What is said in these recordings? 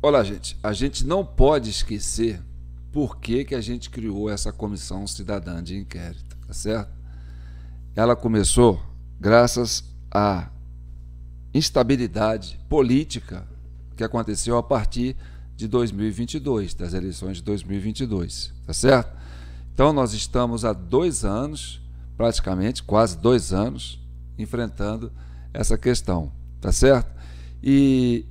Olá, gente. A gente não pode esquecer por que que a gente criou essa comissão cidadã de inquérito, tá certo? Ela começou graças à instabilidade política que aconteceu a partir de 2022, das eleições de 2022, tá certo? Então nós estamos há 2 anos, praticamente, quase 2 anos, enfrentando essa questão, tá certo? E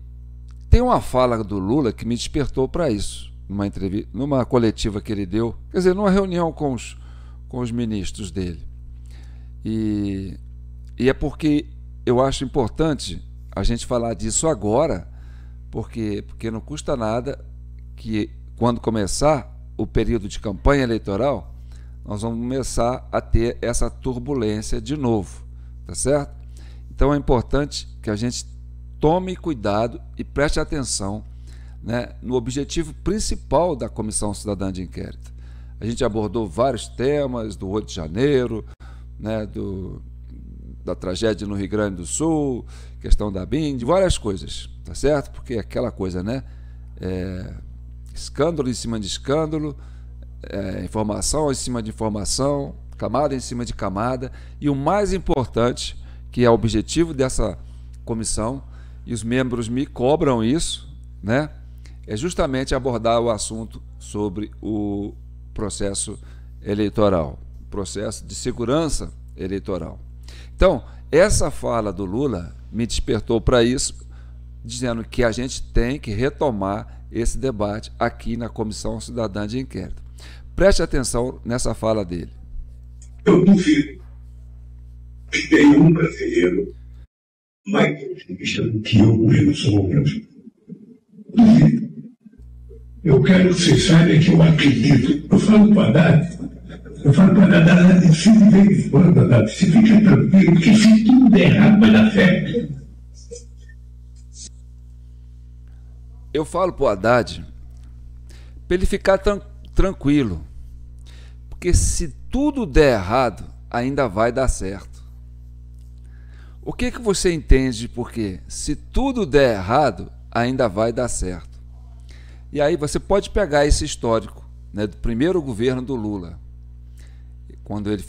tem uma fala do Lula que me despertou para isso, numa entrevista, numa coletiva que ele deu, quer dizer, numa reunião com os ministros dele. E, e é porque eu acho importante a gente falar disso agora, porque não custa nada que, quando começar o período de campanha eleitoral, nós vamos começar a ter essa turbulência de novo, tá certo? Então é importante que a gente tome cuidado e preste atenção, né, no objetivo principal da Comissão Cidadã de Inquérito. A gente abordou vários temas, do 8 de janeiro, né, da tragédia no Rio Grande do Sul, questão da BIM, de várias coisas, tá certo? Porque é aquela coisa, né? Escândalo em cima de escândalo, informação em cima de informação, camada em cima de camada, e o mais importante, que é o objetivo dessa comissão, e os membros me cobram isso, né? É justamente abordar o assunto sobre o processo eleitoral, processo de segurança eleitoral. Então, essa fala do Lula me despertou para isso, dizendo que a gente tem que retomar esse debate aqui na Comissão Cidadã de Inquérito. Preste atenção nessa fala dele. Eu duvido que tenha um brasileiro mais otimista do que eu com relação ao Brasil. Duvido. Eu quero que vocês saibam que eu acredito. Eu falo para a Haddad, se de vez em quando, Haddad, se fica tranquilo, que se tudo der errado vai dar certo. Eu falo para o Haddad para ele ficar tranquilo, porque se tudo der errado, ainda vai dar certo. O que você entende por quê? Se tudo der errado, ainda vai dar certo. E aí você pode pegar esse histórico, né, do primeiro governo do Lula, quando ele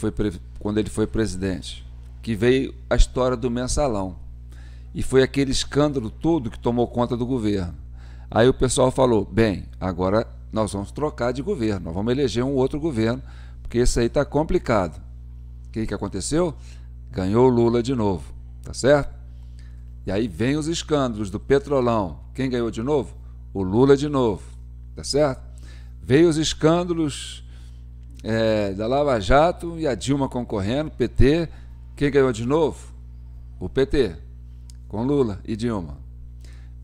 foi presidente, que veio a história do mensalão, e foi aquele escândalo todo que tomou conta do governo. Aí o pessoal falou, bem, agora nós vamos trocar de governo, nós vamos eleger um outro governo, porque esse aí está complicado. O que aconteceu? Ganhou o Lula de novo, tá certo? E aí vem os escândalos do Petrolão. Quem ganhou de novo? O Lula de novo, tá certo? Veio os escândalos da Lava Jato e a Dilma concorrendo, PT. Quem ganhou de novo? O PT, com Lula e Dilma.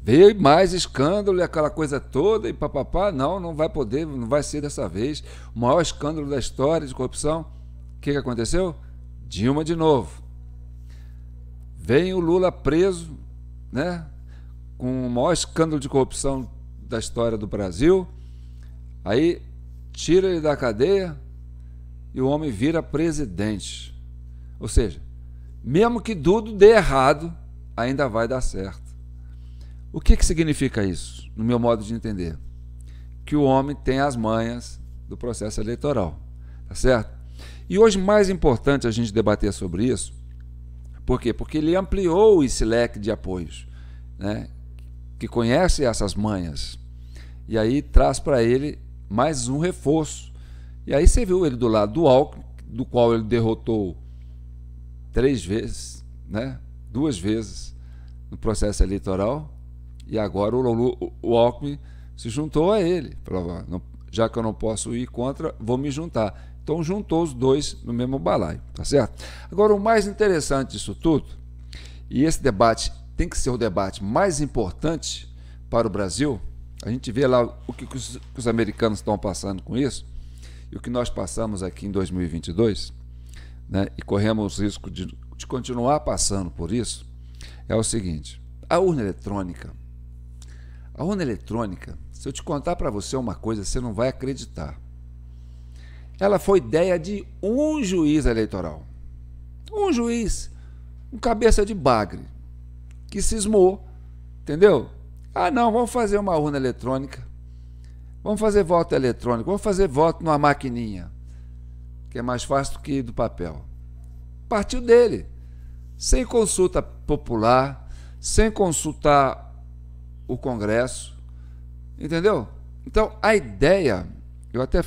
Veio mais escândalo e aquela coisa toda e papapá. Não vai poder, não vai ser dessa vez. O maior escândalo da história de corrupção. O que aconteceu? Dilma de novo. Vem o Lula preso, né, com o maior escândalo de corrupção da história do Brasil. Aí tira ele da cadeia e o homem vira presidente. Ou seja, mesmo que tudo dê errado, ainda vai dar certo. O que significa isso, no meu modo de entender? Que o homem tem as manhas do processo eleitoral, tá certo? E hoje, mais importante a gente debater sobre isso, por quê? Porque ele ampliou esse leque de apoios, né, que conhece essas manhas, e aí traz para ele mais um reforço. E aí você viu ele do lado do Alckmin, do qual ele derrotou 3 vezes, né, 2 vezes no processo eleitoral, e agora o Alckmin se juntou a ele, falou, já que eu não posso ir contra, vou me juntar. Então juntou os dois no mesmo balaio, tá certo? Agora, o mais interessante disso tudo, e esse debate tem que ser o debate mais importante para o Brasil, a gente vê lá o que os americanos estão passando com isso, e o que nós passamos aqui em 2022, né, e corremos o risco de continuar passando por isso, é o seguinte: a urna eletrônica, se eu te contar para você uma coisa, você não vai acreditar. Ela foi ideia de um juiz eleitoral. Um juiz, um cabeça de bagre, que cismou, entendeu? Ah, não, vamos fazer uma urna eletrônica. Vamos fazer voto eletrônico. Vamos fazer voto numa maquininha, que é mais fácil do que do papel. Partiu dele. Sem consulta popular, sem consultar o Congresso. Entendeu? Então, a ideia... Eu até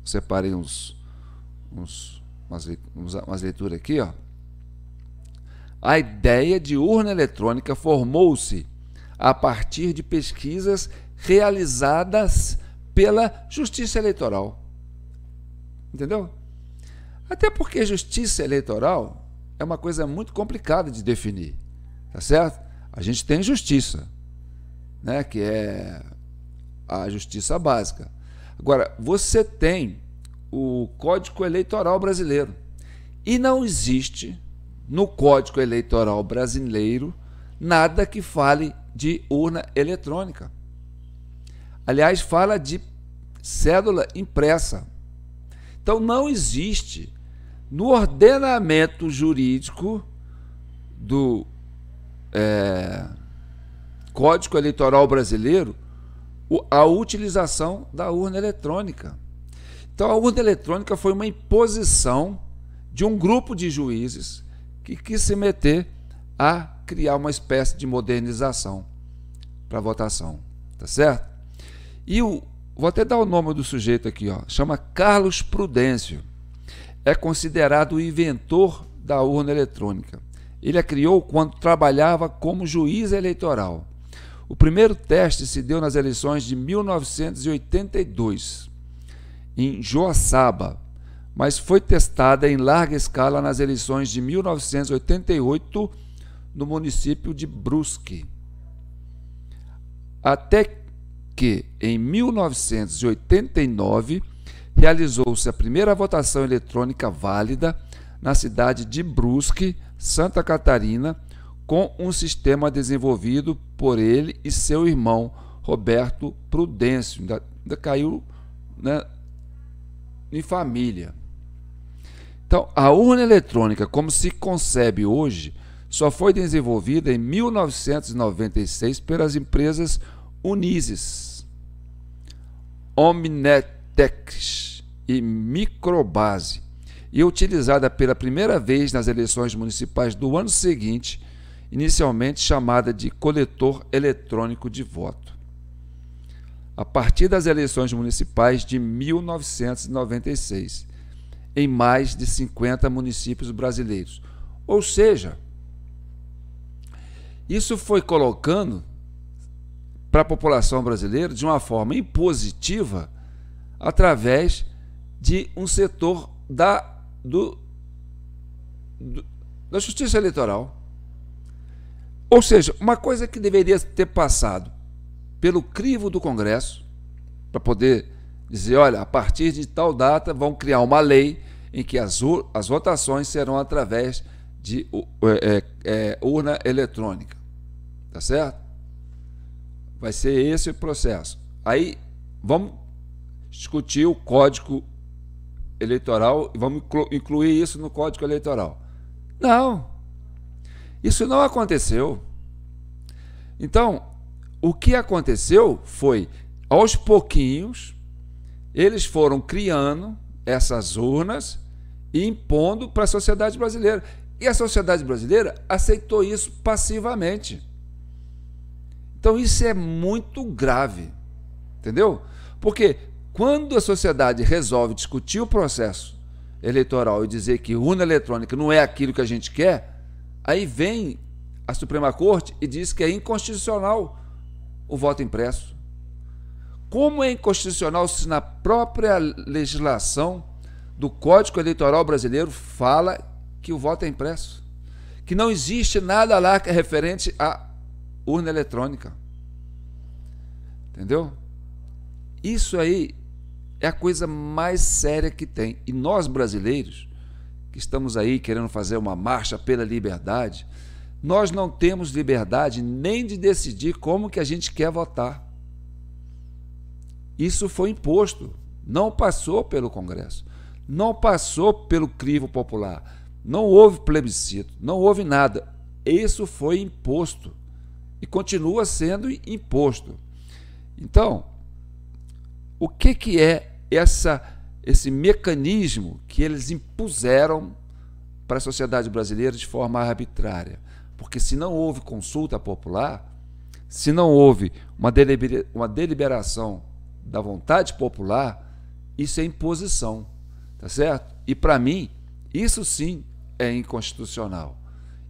separei umas leituras aqui, ó. A ideia de urna eletrônica formou-se a partir de pesquisas realizadas pela Justiça Eleitoral. Entendeu? Até porque justiça eleitoral é uma coisa muito complicada de definir, tá certo? A gente tem justiça, né, que é a justiça básica. Agora, você tem o Código Eleitoral Brasileiro e não existe no Código Eleitoral Brasileiro nada que fale de urna eletrônica. Aliás, fala de cédula impressa. Então, não existe no ordenamento jurídico do Código Eleitoral Brasileiro a utilização da urna eletrônica. Então, a urna eletrônica foi uma imposição de um grupo de juízes que quis se meter a criar uma espécie de modernização para votação, tá certo? E vou até dar o nome do sujeito aqui, ó, chama Carlos Prudêncio. É considerado o inventor da urna eletrônica. Ele a criou quando trabalhava como juiz eleitoral. O primeiro teste se deu nas eleições de 1982, em Joaçaba, mas foi testada em larga escala nas eleições de 1988 no município de Brusque. Até que, em 1989, realizou-se a primeira votação eletrônica válida na cidade de Brusque, Santa Catarina, com um sistema desenvolvido por ele e seu irmão, Roberto Prudêncio. Ainda caiu, né, em família. Então, a urna eletrônica, como se concebe hoje, só foi desenvolvida em 1996 pelas empresas Unises, Omnetex e Microbase, e utilizada pela primeira vez nas eleições municipais do ano seguinte, inicialmente chamada de coletor eletrônico de voto. A partir das eleições municipais de 1996, em mais de 50 municípios brasileiros. Ou seja, isso foi colocando para a população brasileira de uma forma impositiva através de um setor da justiça eleitoral. Ou seja, uma coisa que deveria ter passado pelo crivo do Congresso, para poder dizer, olha, a partir de tal data vão criar uma lei em que as votações serão através de urna eletrônica. Tá certo? Vai ser esse o processo. Aí vamos discutir o Código Eleitoral e vamos incluir isso no Código Eleitoral. Não, isso não aconteceu. Então, o que aconteceu foi, aos pouquinhos, eles foram criando essas urnas e impondo para a sociedade brasileira. E a sociedade brasileira aceitou isso passivamente. Então, isso é muito grave, entendeu? Porque quando a sociedade resolve discutir o processo eleitoral e dizer que urna eletrônica não é aquilo que a gente quer, aí vem a Suprema Corte e diz que é inconstitucional o voto impresso. Como é inconstitucional se na própria legislação do Código Eleitoral Brasileiro fala que o voto é impresso? Que não existe nada lá que é referente à urna eletrônica. Entendeu? Isso aí é a coisa mais séria que tem. E nós brasileiros, que estamos aí querendo fazer uma marcha pela liberdade, nós não temos liberdade nem de decidir como que a gente quer votar. Isso foi imposto, não passou pelo Congresso, não passou pelo crivo popular, não houve plebiscito, não houve nada. Isso foi imposto, e continua sendo imposto. Então, o que é esse mecanismo que eles impuseram para a sociedade brasileira de forma arbitrária? Porque se não houve consulta popular, se não houve uma deliberação da vontade popular, isso é imposição, tá certo? E para mim, isso sim é inconstitucional.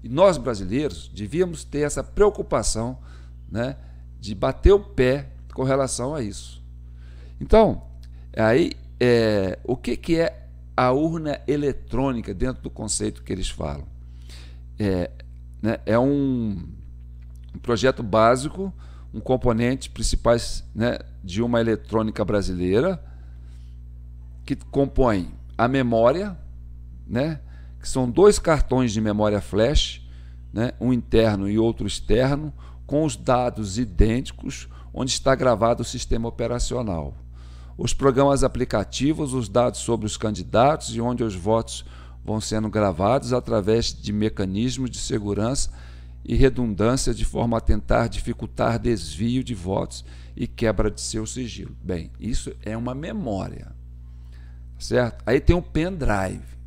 E nós brasileiros devíamos ter essa preocupação, né, de bater o pé com relação a isso. Então, aí, o que é a urna eletrônica dentro do conceito que eles falam? É um projeto básico, um componente principais, né, de uma eletrônica brasileira, que compõe a memória, né, que são 2 cartões de memória flash, né, um interno e outro externo, com os dados idênticos, onde está gravado o sistema operacional. Os programas aplicativos, os dados sobre os candidatos e onde os votos vão sendo gravados através de mecanismos de segurança e redundância, de forma a tentar dificultar desvio de votos e quebra de seu sigilo. Bem, isso é uma memória, certo? Aí tem um pendrive,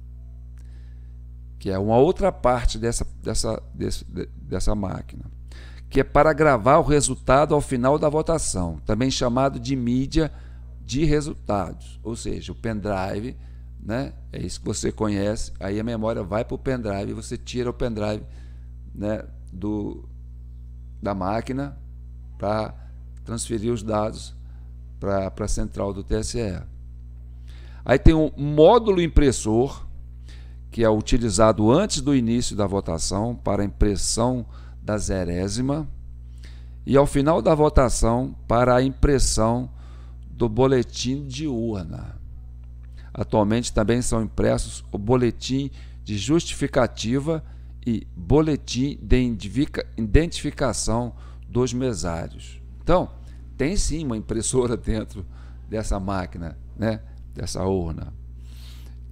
que é uma outra parte dessa máquina, que é para gravar o resultado ao final da votação, também chamado de mídia de resultados, ou seja, o pendrive, né, é isso que você conhece. Aí a memória vai para o pendrive, você tira o pendrive, né, da máquina para transferir os dados para a central do TSE. Aí tem um módulo impressor, que é utilizado antes do início da votação para a impressão da zerésima e ao final da votação para a impressão do boletim de urna. Atualmente também são impressos o boletim de justificativa e boletim de identificação dos mesários. Então, tem sim uma impressora dentro dessa máquina, né, dessa urna,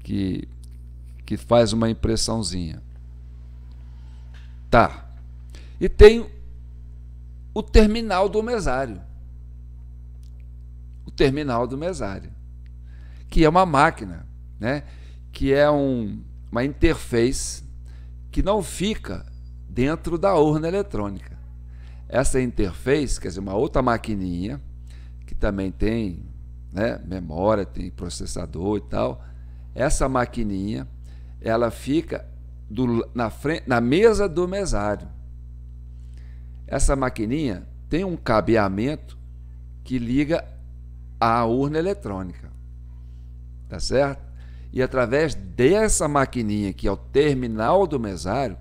que faz uma impressãozinha. Tá. E tem o terminal do mesário. O terminal do mesário, que é uma máquina, né, que é uma interface que não fica dentro da urna eletrônica. Essa interface, quer dizer, uma outra maquininha, que também tem, né, memória, tem processador e tal, essa maquininha, ela fica na mesa do mesário. Essa maquininha tem um cabeamento que liga à urna eletrônica, tá certo? E através dessa maquininha, que é o terminal do mesário,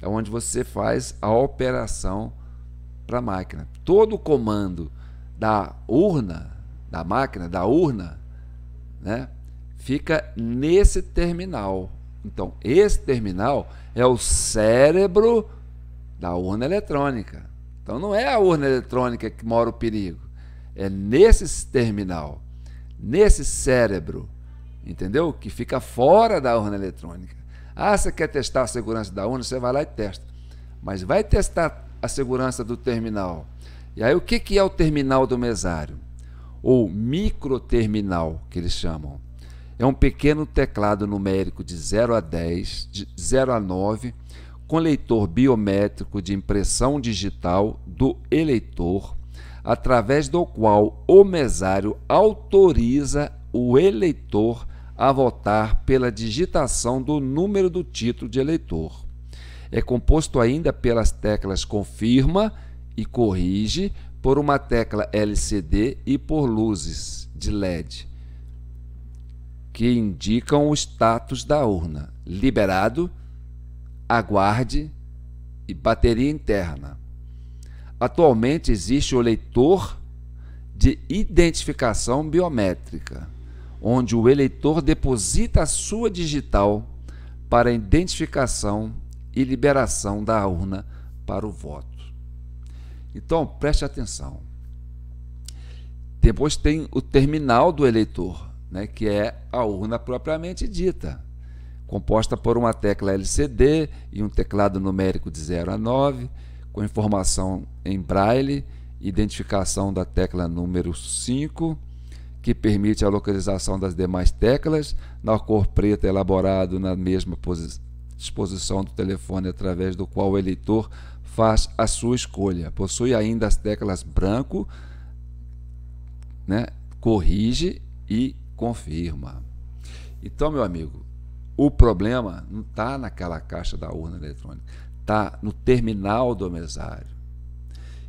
é onde você faz a operação para a máquina. Todo o comando da urna, da máquina, da urna, né, fica nesse terminal. Então, esse terminal é o cérebro da urna eletrônica. Então, não é a urna eletrônica que mora o perigo, é nesse terminal, nesse cérebro, entendeu? Que fica fora da urna eletrônica. Ah, você quer testar a segurança da urna? Você vai lá e testa. Mas vai testar a segurança do terminal. E aí, o que é o terminal do mesário? Ou microterminal, que eles chamam. É um pequeno teclado numérico de 0 a 10, de 0 a 9, com leitor biométrico de impressão digital do eleitor, através do qual o mesário autoriza o eleitor a votar pela digitação do número do título de eleitor. É composto ainda pelas teclas confirma e corrige, por uma tecla LCD e por luzes de LED, que indicam o status da urna: liberado, aguarde e bateria interna. Atualmente existe o leitor de identificação biométrica, onde o eleitor deposita a sua digital para identificação e liberação da urna para o voto. Então, preste atenção. Depois tem o terminal do eleitor, né, que é a urna propriamente dita, composta por uma tecla LCD e um teclado numérico de 0 a 9, com informação em braille, identificação da tecla número 5, que permite a localização das demais teclas, na cor preta elaborado na mesma disposição do telefone, através do qual o eleitor faz a sua escolha. Possui ainda as teclas branco, né, corrige e confirma. Então, meu amigo, o problema não está naquela caixa da urna eletrônica, está no terminal do mesário.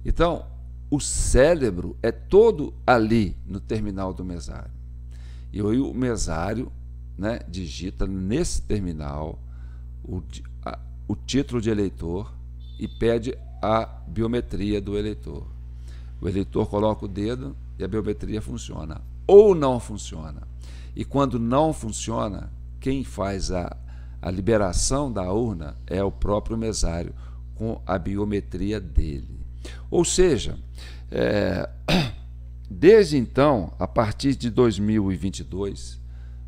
Então, o cérebro é todo ali no terminal do mesário. E aí o mesário, né, digita nesse terminal o título de eleitor e pede a biometria do eleitor. O eleitor coloca o dedo e a biometria funciona. Ou não funciona. E quando não funciona, quem faz a liberação da urna é o próprio mesário com a biometria dele. Ou seja, desde então, a partir de 2022,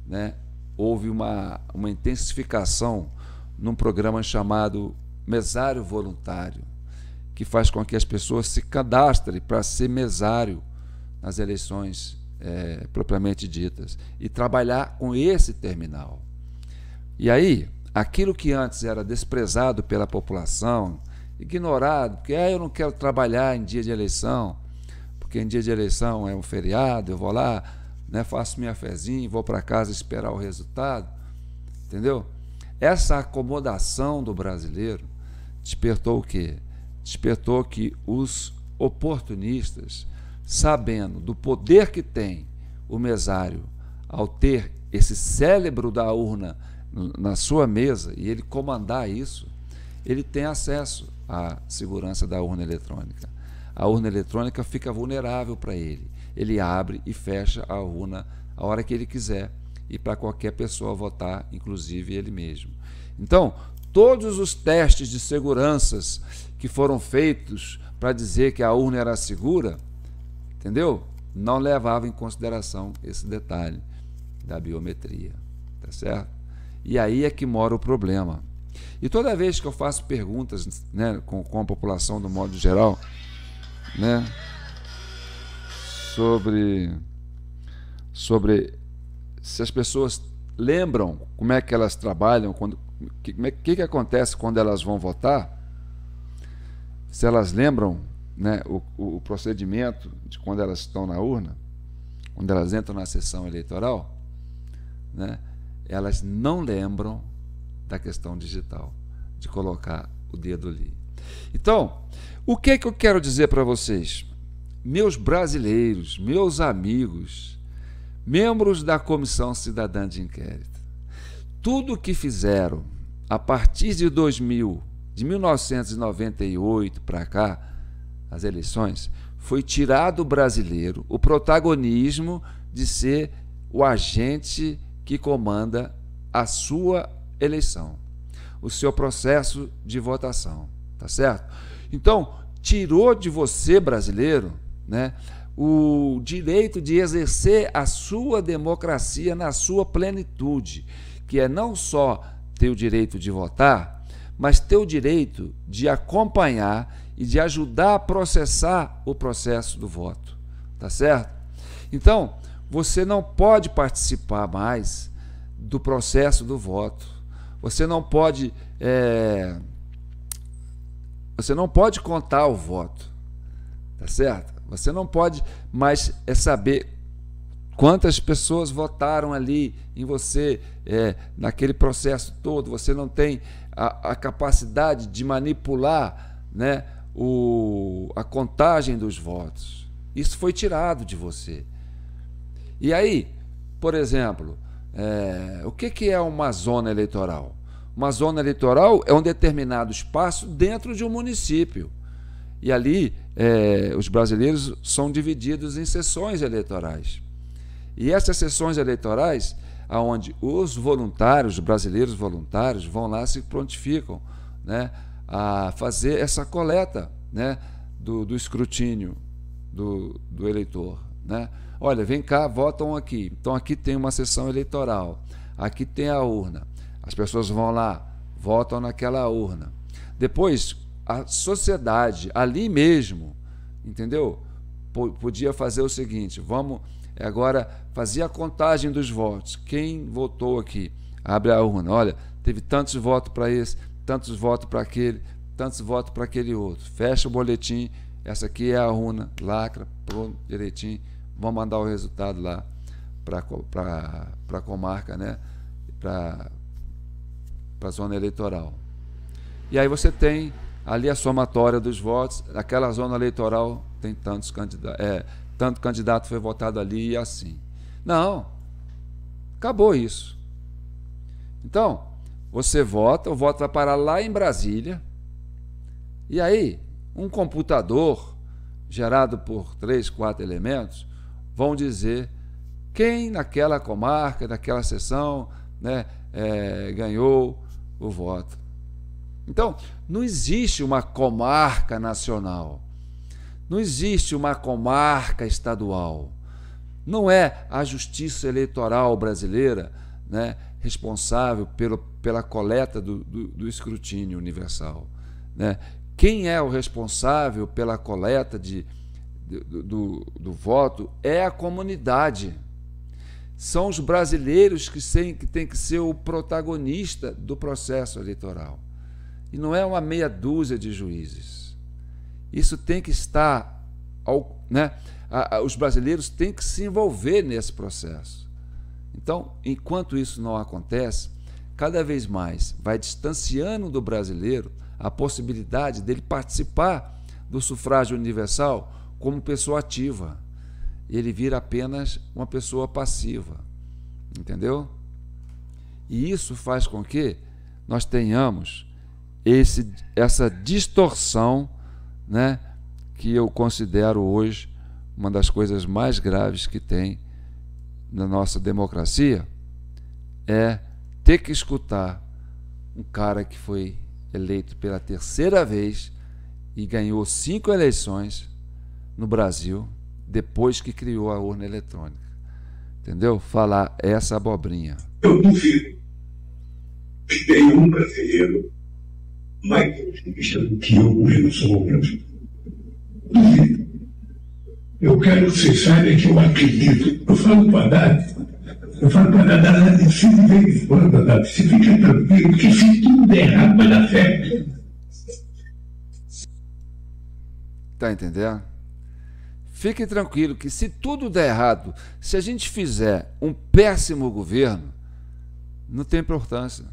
né, houve uma intensificação num programa chamado Mesário Voluntário, que faz com que as pessoas se cadastrem para ser mesário nas eleições propriamente ditas e trabalhar com esse terminal. E aí, aquilo que antes era desprezado pela população, ignorado, porque eu não quero trabalhar em dia de eleição, porque em dia de eleição é um feriado, eu vou lá, né, faço minha fezinha, vou para casa esperar o resultado, entendeu? Essa acomodação do brasileiro despertou o quê? Despertou que os oportunistas, sabendo do poder que tem o mesário ao ter esse cérebro da urna na sua mesa e ele comandar isso, ele tem acesso à segurança da urna eletrônica. A urna eletrônica fica vulnerável para ele. Ele abre e fecha a urna a hora que ele quiser e para qualquer pessoa votar, inclusive ele mesmo. Então, todos os testes de seguranças que foram feitos para dizer que a urna era segura, entendeu? Não levavam em consideração esse detalhe da biometria, tá certo? E aí é que mora o problema. E toda vez que eu faço perguntas, né, com a população do modo geral, né, sobre se as pessoas lembram como é que elas trabalham, o que acontece quando elas vão votar, se elas lembram, né, o procedimento de quando elas estão na urna, quando elas entram na sessão eleitoral, né, elas não lembram da questão digital, de colocar o dedo ali. Então, o que é que eu quero dizer para vocês? Meus brasileiros, meus amigos, membros da Comissão Cidadã de Inquérito, tudo o que fizeram a partir de 1998 para cá, as eleições, foi tirar do brasileiro o protagonismo de ser o agente que comanda a sua eleição, o seu processo de votação, tá certo? Então, tirou de você, brasileiro, né, o direito de exercer a sua democracia na sua plenitude, que é não só ter o direito de votar, mas ter o direito de acompanhar e de ajudar a processar o processo do voto, tá certo? Então, você não pode participar mais do processo do voto, você não pode contar o voto, tá certo? Você não pode mais saber quantas pessoas votaram ali em você naquele processo todo. Você não tem a capacidade de manipular, né, a contagem dos votos. Isso foi tirado de você. E aí, por exemplo, o que é uma zona eleitoral? Uma zona eleitoral é um determinado espaço dentro de um município. E ali os brasileiros são divididos em seções eleitorais. E essas seções eleitorais, onde os voluntários, os brasileiros voluntários, vão lá e se prontificam, né, a fazer essa coleta, né, do escrutínio do eleitor, né? Olha, vem cá, votam aqui. Então aqui tem uma sessão eleitoral, aqui tem a urna. As pessoas vão lá, votam naquela urna. Depois, a sociedade ali mesmo, entendeu? Podia fazer o seguinte: vamos agora fazer a contagem dos votos. Quem votou aqui? Abre a urna. Olha, teve tantos votos para esse, tantos votos para aquele, tantos votos para aquele outro. Fecha o boletim. Essa aqui é a urna. Lacra, pronto, direitinho. Vamos mandar o resultado lá para a comarca, né? Para a zona eleitoral. E aí você tem ali a somatória dos votos. Naquela zona eleitoral tem tantos candidatos, tanto candidato foi votado ali e assim. Não, acabou isso. Então, você vota, o voto vai parar lá em Brasília, e aí um computador gerado por 3, 4 elementos vão dizer quem naquela comarca, naquela seção, né, ganhou o voto. Então, não existe uma comarca nacional, não existe uma comarca estadual. Não é a Justiça Eleitoral brasileira, né, responsável pela coleta do escrutínio universal, né? Quem é o responsável pela coleta do voto é a comunidade. São os brasileiros que têm que ser o protagonista do processo eleitoral. E não é uma meia dúzia de juízes. Isso tem que estar, né? Os brasileiros têm que se envolver nesse processo. Então, enquanto isso não acontece, cada vez mais vai distanciando do brasileiro a possibilidade dele participar do sufrágio universal como pessoa ativa. Ele vira apenas uma pessoa passiva, entendeu? E isso faz com que nós tenhamos essa distorção, né, que eu considero hoje uma das coisas mais graves que tem na nossa democracia, é ter que escutar um cara que foi eleito pela 3ª vez e ganhou 5 eleições no Brasil depois que criou a urna eletrônica. Entendeu? Falar essa abobrinha. Eu duvido que tenha um brasileiro mais otimista do que eu com relação ao Brasil. Duvido. Eu quero que vocês saibam que eu acredito. Eu falo para a Haddad, se de vez em quando, Haddad, se fica tranquilo, porque se tudo der errado, vai dar certo. Tá entendendo? Fique tranquilo que se tudo der errado, se a gente fizer um péssimo governo, não tem importância.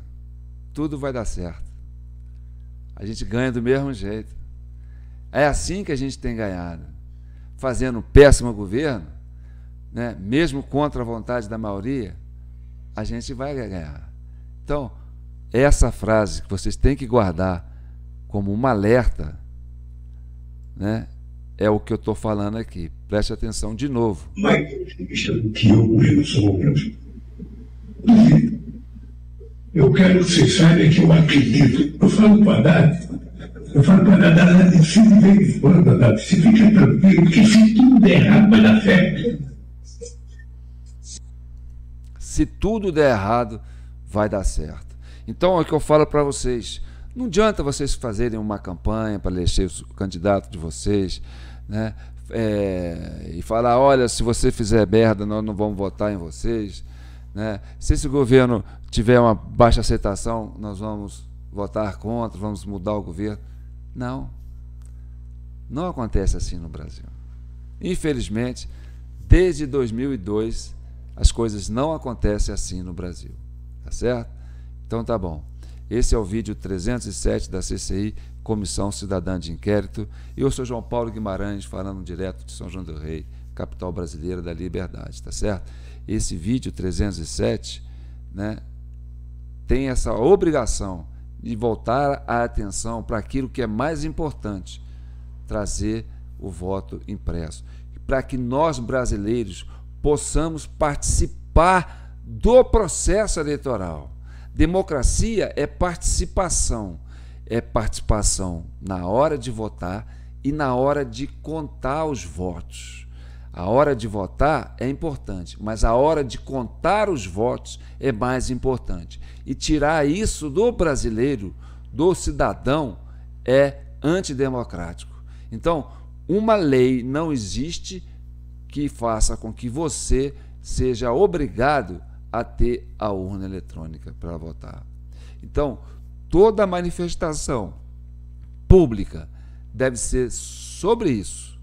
Tudo vai dar certo. A gente ganha do mesmo jeito. É assim que a gente tem ganhado. Fazendo um péssimo governo, né, mesmo contra a vontade da maioria, a gente vai ganhar. Então, essa frase que vocês têm que guardar como um alerta, né, é o que eu estou falando aqui. Preste atenção de novo. Mais otimista do que eu com relação ao Brasil. Duvido. Eu quero que vocês saibam que eu acredito. Eu falo para a Haddad, se de vez em quando, Haddad, se fica tranquilo, porque se tudo der errado, vai dar certo. Se tudo der errado, vai dar certo. Então é o que eu falo para vocês. Não adianta vocês fazerem uma campanha para eleger o candidato de vocês, né? E falar, olha, se você fizer merda, nós não vamos votar em vocês, né? Se esse governo tiver uma baixa aceitação, nós vamos votar contra, vamos mudar o governo. Não. Não acontece assim no Brasil. Infelizmente, desde 2002, as coisas não acontecem assim no Brasil. Tá certo? Então tá bom. Esse é o vídeo 307 da CCI, Comissão Cidadã de Inquérito. E eu sou João Paulo Guimarães, falando direto de São João del Rei, capital brasileira da liberdade, tá certo? Esse vídeo 307, né, tem essa obrigação de voltar a atenção para aquilo que é mais importante, trazer o voto impresso, para que nós brasileiros possamos participar do processo eleitoral. Democracia é participação na hora de votar e na hora de contar os votos. A hora de votar é importante, mas a hora de contar os votos é mais importante. E tirar isso do brasileiro, do cidadão, é antidemocrático. Então, uma lei não existe que faça com que você seja obrigado a ter a urna eletrônica para votar. Então, toda manifestação pública deve ser sobre isso.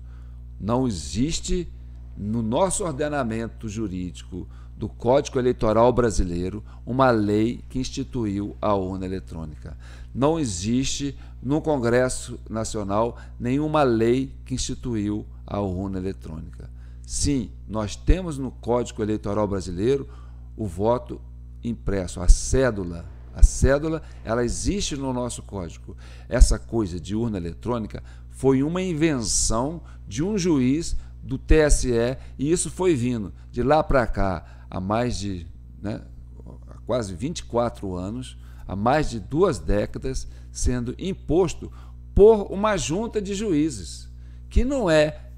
Não existe no nosso ordenamento jurídico do Código Eleitoral Brasileiro uma lei que instituiu a urna eletrônica. Não existe no Congresso Nacional nenhuma lei que instituiu a urna eletrônica. Sim, nós temos no Código Eleitoral Brasileiro o voto impresso, a cédula. A cédula, ela existe no nosso código. Essa coisa de urna eletrônica foi uma invenção de um juiz do TSE, e isso foi vindo de lá para cá há mais de há quase 24 anos, há mais de 2 décadas, sendo imposto por uma junta de juízes, que não é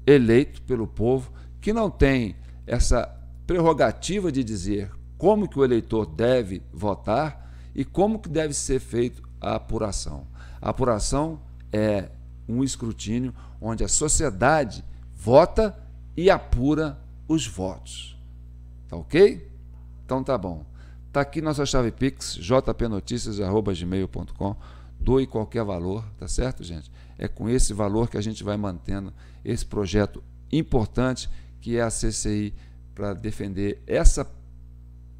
eleito pelo povo, que não tem essa prerrogativa de dizer como que o eleitor deve votar e como que deve ser feito a apuração. A apuração é um escrutínio onde a sociedade vota e apura os votos. Tá ok? Então tá bom. Tá aqui nossa chave Pix, jpnoticias@gmail.com. Doe qualquer valor, tá certo, gente? É com esse valor que a gente vai mantendo esse projeto importante que é a CCI, para defender essa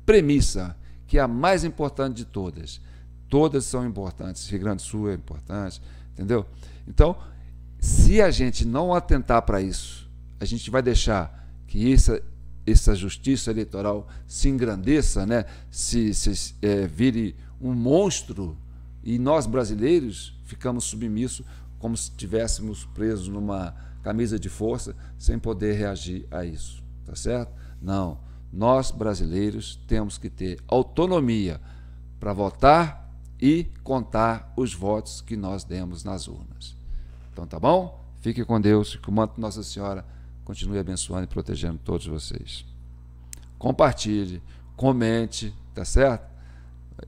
premissa, que é a mais importante de todas. Todas são importantes. Rio Grande do Sul é importante, entendeu? Então, se a gente não atentar para isso, a gente vai deixar que essa justiça eleitoral se engrandeça, né? Vire um monstro, e nós brasileiros ficamos submissos como se estivéssemos presos numa camisa de força sem poder reagir a isso, tá certo? Não, nós brasileiros temos que ter autonomia para votar e contar os votos que nós demos nas urnas. Então tá bom? Fique com Deus, que o manto de Nossa Senhora continue abençoando e protegendo todos vocês. Compartilhe, comente, tá certo?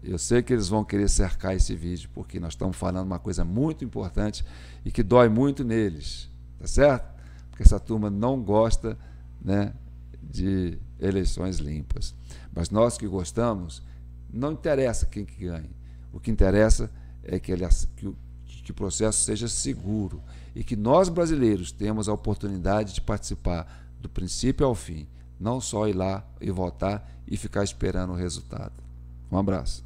Eu sei que eles vão querer cercar esse vídeo, porque nós estamos falando uma coisa muito importante e que dói muito neles, tá certo? Porque essa turma não gosta, né, de eleições limpas. Mas nós que gostamos, não interessa quem que ganhe. O que interessa é que o processo seja seguro e que nós brasileiros temos a oportunidade de participar do princípio ao fim, não só ir lá e votar e ficar esperando o resultado. Um abraço.